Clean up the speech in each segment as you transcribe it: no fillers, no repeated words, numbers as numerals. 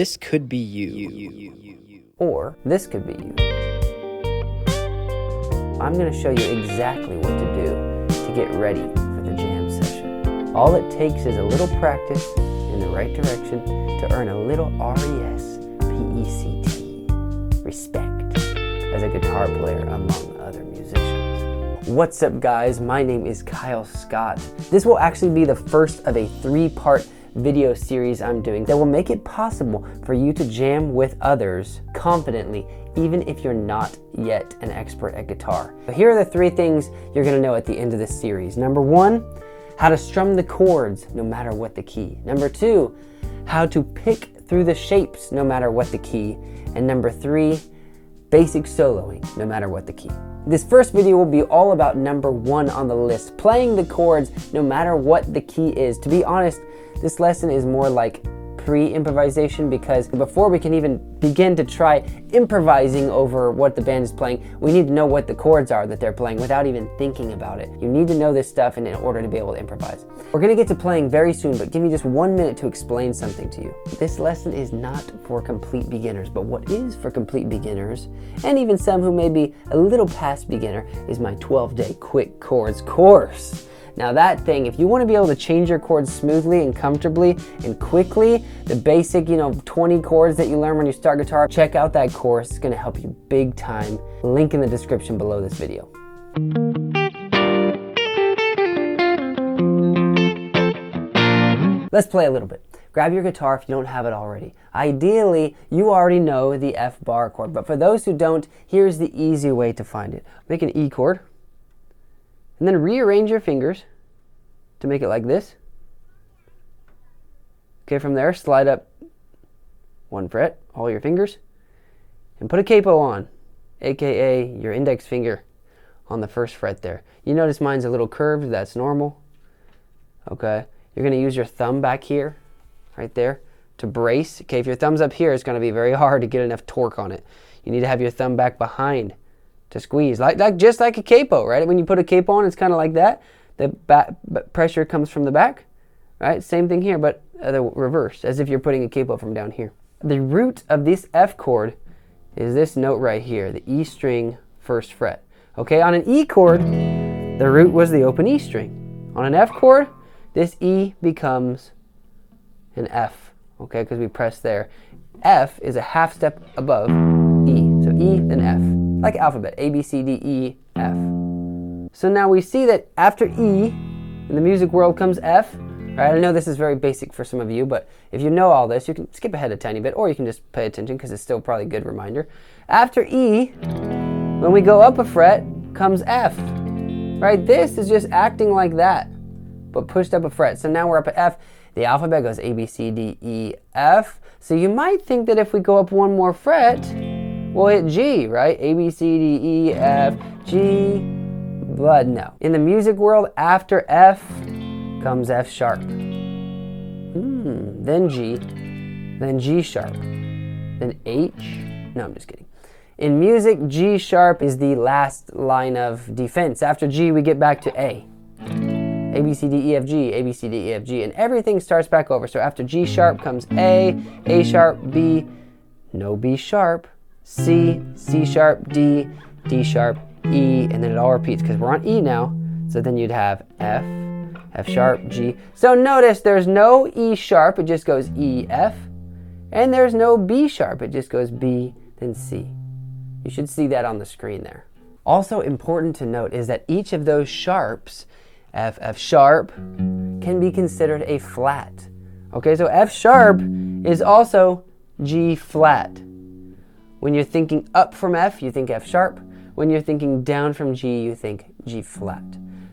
This could be you. Or this could be you. I'm going to show you exactly what to do to get ready for the jam session. All it takes is a little practice in the right direction to earn a little R-E-S-P-E-C-T, respect, as a guitar player among other musicians. What's up, guys? My name is Kyle Scott. This will actually be the first of a 3-part video series I'm doing that will make it possible for you to jam with others confidently, even if you're not yet an expert at guitar. So here are the 3 things you're going to know at the end of this series. Number 1, how to strum the chords no matter what the key. Number 2, how to pick through the shapes no matter what the key. And number 3, basic soloing no matter what the key. This first video will be all about number 1 on the list, playing the chords no matter what the key is. To be honest, this lesson is more like pre-improvisation, because before we can even begin to try improvising over what the band is playing, we need to know what the chords are that they're playing without even thinking about it. You need to know this stuff in order to be able to improvise. We're going to get to playing very soon, but give me just 1 minute to explain something to you. This lesson is not for complete beginners, but what is for complete beginners, and even some who may be a little past beginner, is my 12-day quick chords course. Now that thing, if you want to be able to change your chords smoothly and comfortably and quickly, the basic, 20 chords that you learn when you start guitar, check out that course. It's going to help you big time. Link in the description below this video. Let's play a little bit. Grab your guitar if you don't have it already. Ideally, you already know the F bar chord, but for those who don't, here's the easy way to find it. Make an E chord, and then rearrange your fingers to make it like this. Okay, from there, slide up 1 fret, all your fingers, and put a capo on, aka your index finger on the 1st fret there. You notice mine's a little curved, that's normal. Okay, you're gonna use your thumb back here, right there, to brace. Okay, if your thumb's up here, it's gonna be very hard to get enough torque on it. You need to have your thumb back behind to squeeze, just like a capo, right? When you put a capo on, it's kind of like that. The back pressure comes from the back, right? Same thing here, but the reverse, as if you're putting a capo from down here. The root of this F chord is this note right here, the E string 1st fret. Okay, on an E chord, the root was the open E string. On an F chord, this E becomes an F, okay, because we press there. F is a half step above E, so E then F. Like alphabet, A, B, C, D, E, F. So now we see that after E, in the music world comes F, right? I know this is very basic for some of you, but if you know all this, you can skip ahead a tiny bit, or you can just pay attention because it's still probably a good reminder. After E, when we go up a fret, comes F, right? This is just acting like that, but pushed up a fret. So now we're up at F. The alphabet goes A, B, C, D, E, F. So you might think that if we go up 1 more fret, we'll hit G, right? A, B, C, D, E, F, G, but no. In the music world, after F comes F sharp. Then G, then G sharp, then H. No, I'm just kidding. In music, G sharp is the last line of defense. After G, we get back to A. A, B, C, D, E, F, G, A, B, C, D, E, F, G, and everything starts back over. So after G sharp comes A sharp, B, no B sharp, C, C sharp, D, D sharp, E, and then it all repeats because we're on E now. So then you'd have F, F sharp, G. So notice there's no E sharp, it just goes E, F, and there's no B sharp, it just goes B, then C. You should see that on the screen there. Also important to note is that each of those sharps, F, F sharp, can be considered a flat. Okay, so F sharp is also G flat. When you're thinking up from F, you think F sharp. When you're thinking down from G, you think G flat.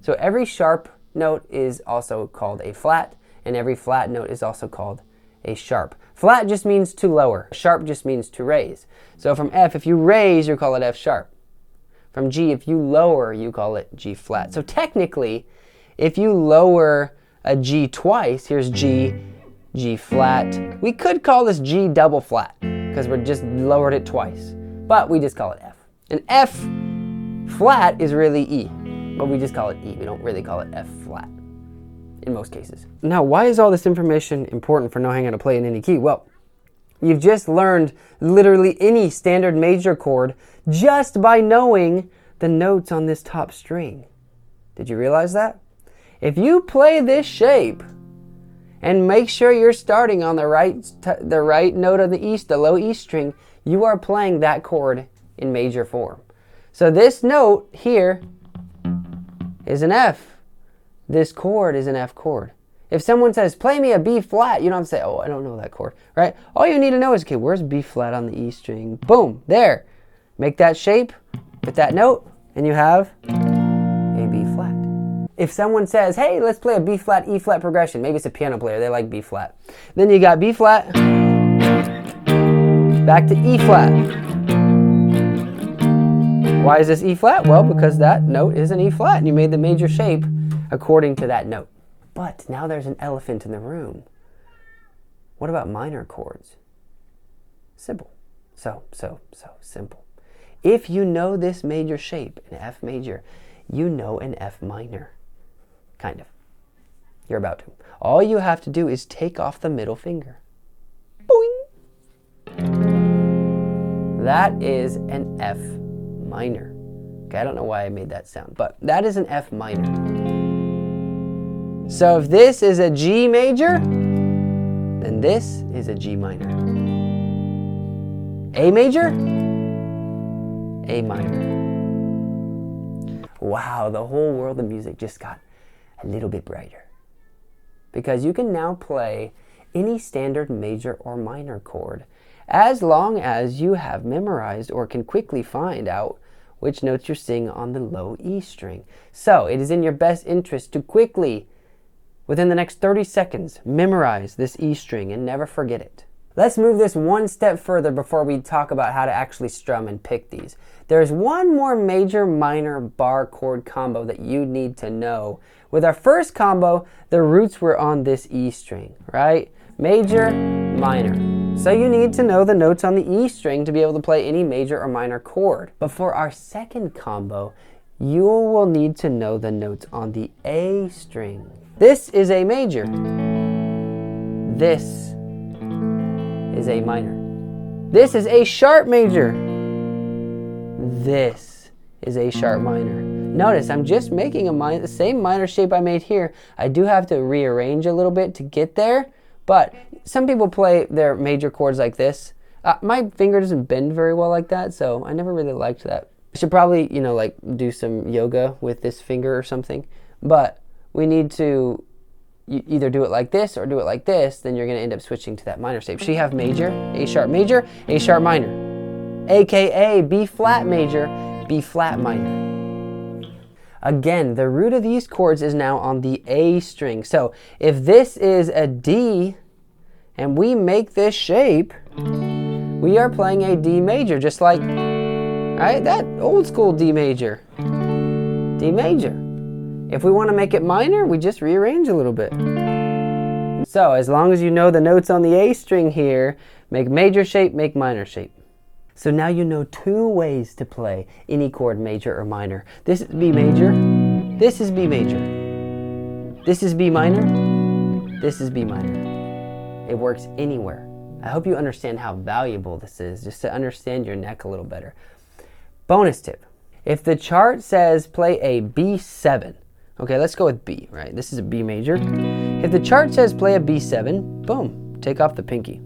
So every sharp note is also called a flat, and every flat note is also called a sharp. Flat just means to lower. Sharp just means to raise. So from F, if you raise, you call it F sharp. From G, if you lower, you call it G flat. So technically, if you lower a G twice, here's G, G flat. We could call this G double flat because we're just lowered it twice, but we just call it F. And F flat is really E, but we just call it E. We don't really call it F flat in most cases. Now, why is all this information important for knowing how to play in any key? Well, You've just learned literally any standard major chord just by knowing the notes on this top string. Did you realize that? If you play this shape and make sure you're starting on the right note of the E, the low E string, you are playing that chord in major form. So this note here is an F. This chord is an F chord. If someone says, play me a B flat, you don't have to say, oh, I don't know that chord, right? All you need to know is, okay, where's B flat on the E string? Boom, there. Make that shape with that note, and you have a B flat. If someone says, hey, let's play a B flat, E flat progression, maybe it's a piano player, they like B flat. Then you got B flat, back to E flat. Why is this E flat? Well, because that note is an E flat, and you made the major shape according to that note. But now there's an elephant in the room. What about minor chords? Simple. So simple. If you know this major shape, an F major, you know an F minor. Kind of. You're about to. All you have to do is take off the middle finger. Boing! That is an F minor. Okay, I don't know why I made that sound, but that is an F minor. So if this is a G major, then this is a G minor. A major, A minor. Wow, the whole world of music just got a little bit brighter. Because you can now play any standard major or minor chord as long as you have memorized or can quickly find out which notes you're singing on the low E string. So it is in your best interest to quickly, within the next 30 seconds, memorize this E string and never forget it. Let's move this one step further before we talk about how to actually strum and pick these. There's one more major minor bar chord combo that you need to know. With our first combo, the roots were on this E string, right? Major, minor. So you need to know the notes on the E string to be able to play any major or minor chord. But for our second combo, you will need to know the notes on the A string. This is A major. This is A minor. This is A sharp major. This is A sharp minor. Notice I'm just making the same minor shape I made here. I do have to rearrange a little bit to get there, but some people play their major chords like this. My finger doesn't bend very well like that, so I never really liked that. I should probably, like do some yoga with this finger or something, but we need to either do it like this or do it like this, then you're going to end up switching to that minor shape. So you have major, A sharp minor, aka B flat major, B flat minor. Again, the root of these chords is now on the A string. So if this is a D and we make this shape, we are playing a D major, just like, right, that old school D major. D major. If we want to make it minor, we just rearrange a little bit. So as long as you know the notes on the A string here, make major shape, make minor shape. So now you know two ways to play any chord, major or minor. This is B major, this is B major. This is B minor, this is B minor. It works anywhere. I hope you understand how valuable this is, just to understand your neck a little better. Bonus tip. If the chart says play a B7, okay, let's go with B, right? This is a B major. If the chart says play a B7, boom, take off the pinky.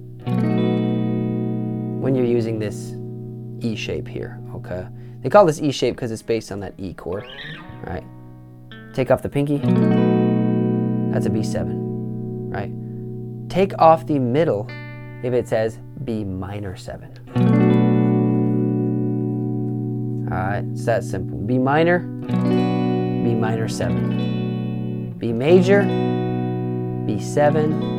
When you're using this E shape here, okay? They call this E shape because it's based on that E chord, right? Take off the pinky. That's a B7, right? Take off the middle if it says B minor 7. All right, it's that simple. B minor, B minor 7. B major, B7.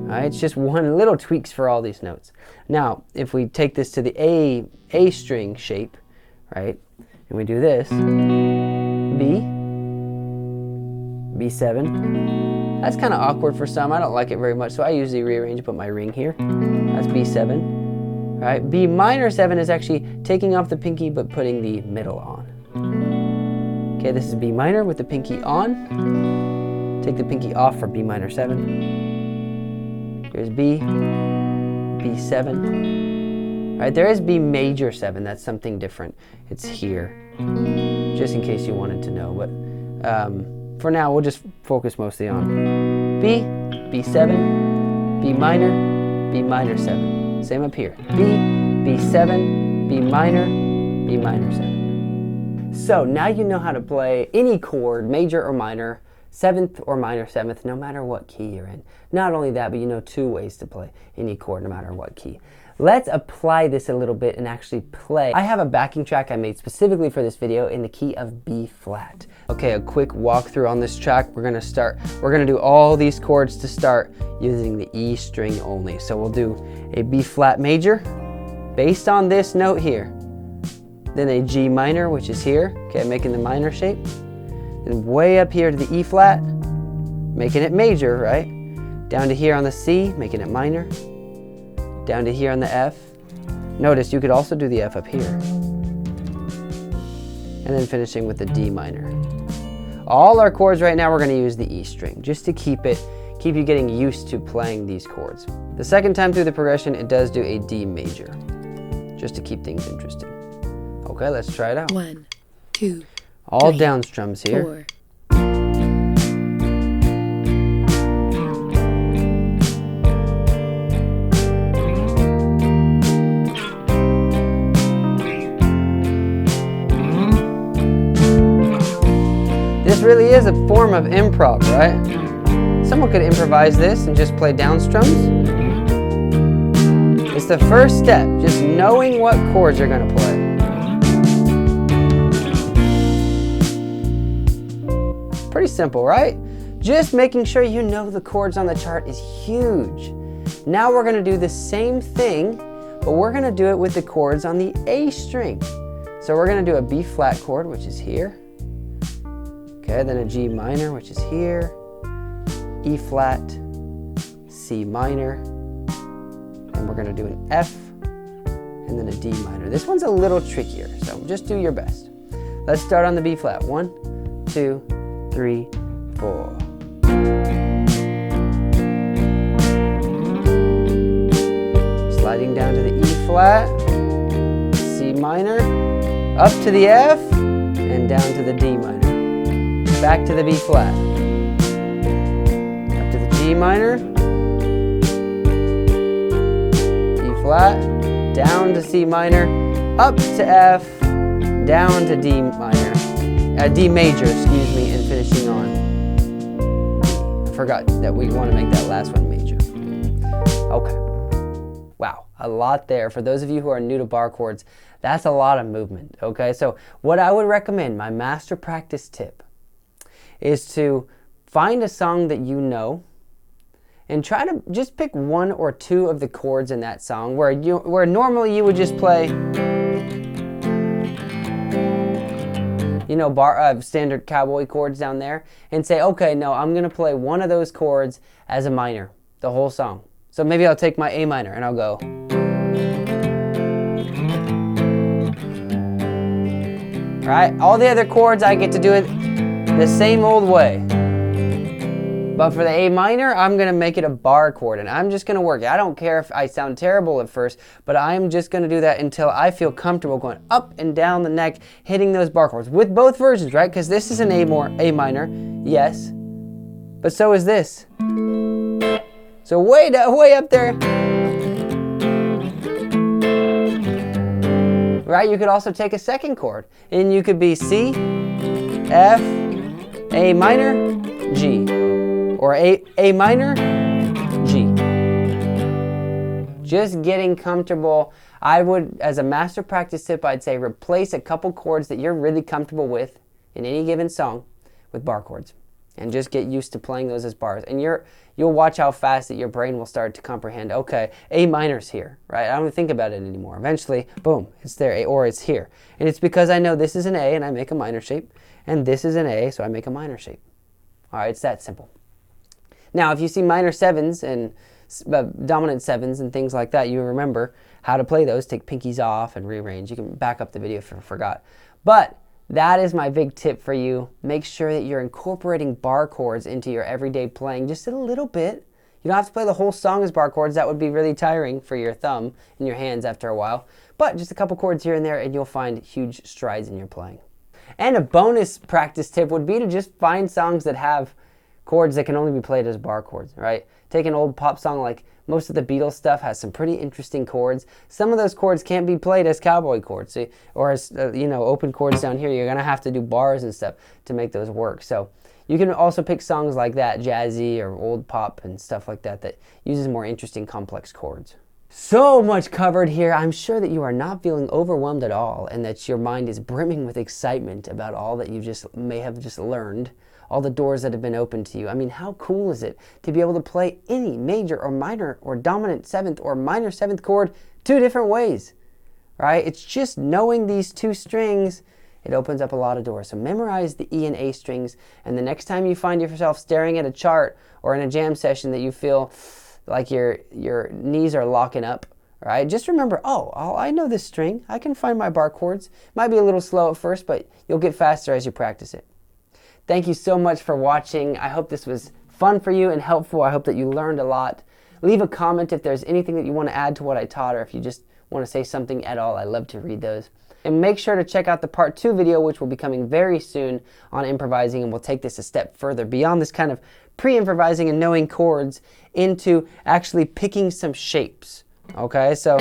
All right, it's just one little tweaks for all these notes. Now, if we take this to the A string shape, right, and we do this, B, B7. That's kind of awkward for some. I don't like it very much, so I usually rearrange and put my ring here. That's B7. All right, B minor 7 is actually taking off the pinky but putting the middle on. Okay, this is B minor with the pinky on. Take the pinky off for B minor 7. Here's B, B7. All right, there is B major 7. That's something different. It's here, just in case you wanted to know. But for now, we'll just focus mostly on B, B7, B minor, B minor 7. Same up here. B, B7, B minor 7. So now you know how to play any chord, major or minor, 7th or minor 7th, no matter what key you're in. Not only that, but you know 2 ways to play any chord, no matter what key. Let's apply this a little bit and actually play. I have a backing track I made specifically for this video in the key of B flat. Okay, a quick walkthrough on this track. We're gonna do all these chords to start using the E string only. So we'll do a B flat major based on this note here. Then a G minor, which is here, okay, making the minor shape. Then way up here to the E flat, making it major, right? Down to here on the C, making it minor. Down to here on the F. Notice you could also do the F up here. And then finishing with the D minor. All our chords right now, we're gonna use the E string, just to keep you getting used to playing these chords. The second time through the progression, it does do a D major, just to keep things interesting. Okay, let's try it out. 1, 2, all 3, down strums here. 4. This really is a form of improv, right? Someone could improvise this and just play down strums. It's the first step, just knowing what chords you're gonna play. Pretty simple, right? Just making sure you know the chords on the chart is huge. Now we're gonna do the same thing, but we're gonna do it with the chords on the A string. So we're gonna do a B flat chord, which is here. Okay, then a G minor, which is here. E flat, C minor, and we're gonna do an F, and then a D minor. This one's a little trickier, so just do your best. Let's start on the B flat. 1, 2, 3, 4. Sliding down to the E flat, C minor, up to the F, and down to the D minor. Back to the B flat. Up to the G minor, E flat, down to C minor, up to F, down to D minor, D major, excuse me, and finishing on D. I forgot that we want to make that last one major. Okay. Wow, a lot there. For those of you who are new to bar chords, that's a lot of movement, okay? So what I would recommend, my master practice tip, is to find a song that you know and try to just pick 1 or 2 of the chords in that song where normally you would just play, you know, standard cowboy chords down there, and say, okay, no, I'm gonna play one of those chords as a minor, the whole song. So maybe I'll take my A minor and I'll go. Right? All the other chords I get to do it the same old way. But for the A minor, I'm gonna make it a bar chord and I'm just gonna work it. I don't care if I sound terrible at first, but I'm just gonna do that until I feel comfortable going up and down the neck, hitting those bar chords with both versions, right? Because this is an A minor, yes, but so is this. So way up there. Right, you could also take a second chord and you could be C, F, A minor, G, or A minor, G. Just getting comfortable. I would, as a master practice tip, I'd say replace a couple chords that you're really comfortable with in any given song with bar chords. And just get used to playing those as bars. And you'll watch how fast that your brain will start to comprehend, okay, A minor's here, right? I don't think about it anymore. Eventually, boom, it's there, or it's here. And it's because I know this is an A and I make a minor shape, and this is an A, so I make a minor shape. All right, it's that simple. Now, if you see minor 7s and dominant 7s and things like that, you remember how to play those, take pinkies off and rearrange. You can back up the video if you forgot. But that is my big tip for you. Make sure that you're incorporating bar chords into your everyday playing just a little bit. You don't have to play the whole song as bar chords. That would be really tiring for your thumb and your hands after a while. But just a couple chords here and there, and you'll find huge strides in your playing. And a bonus practice tip would be to just find songs that have chords that can only be played as bar chords, right? Take an old pop song, like most of the Beatles stuff has some pretty interesting chords. Some of those chords can't be played as cowboy chords, or as open chords down here. You're gonna have to do bars and stuff to make those work. So you can also pick songs like that, jazzy or old pop and stuff like that, that uses more interesting complex chords. So much covered here. I'm sure that you are not feeling overwhelmed at all, and that your mind is brimming with excitement about all that you may have just learned, all the doors that have been opened to you. I mean, how cool is it to be able to play any major or minor or dominant seventh or minor seventh chord two different ways, right? It's just knowing these two strings, it opens up a lot of doors. So memorize the E and A strings, and the next time you find yourself staring at a chart or in a jam session that you feel like your knees are locking up, right? Just remember, oh, I know this string. I can find my bar chords. Might be a little slow at first, but you'll get faster as you practice it. Thank you so much for watching. I hope this was fun for you and helpful. I hope that you learned a lot. Leave a comment if there's anything that you want to add to what I taught, or if you just want to say something at all. I love to read those. And make sure to check out the part 2 video, which will be coming very soon on improvising, and we'll take this a step further beyond this kind of pre-improvising and knowing chords into actually picking some shapes. Okay, so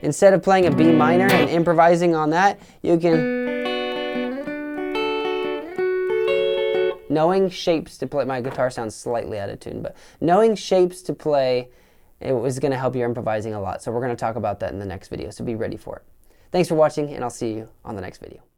instead of playing a B minor and improvising on that, you can, knowing shapes to play. My guitar sounds slightly out of tune, but knowing shapes to play, it was going to help your improvising a lot. So we're going to talk about that in the next video, so be ready for it. Thanks for watching, and I'll see you on the next video.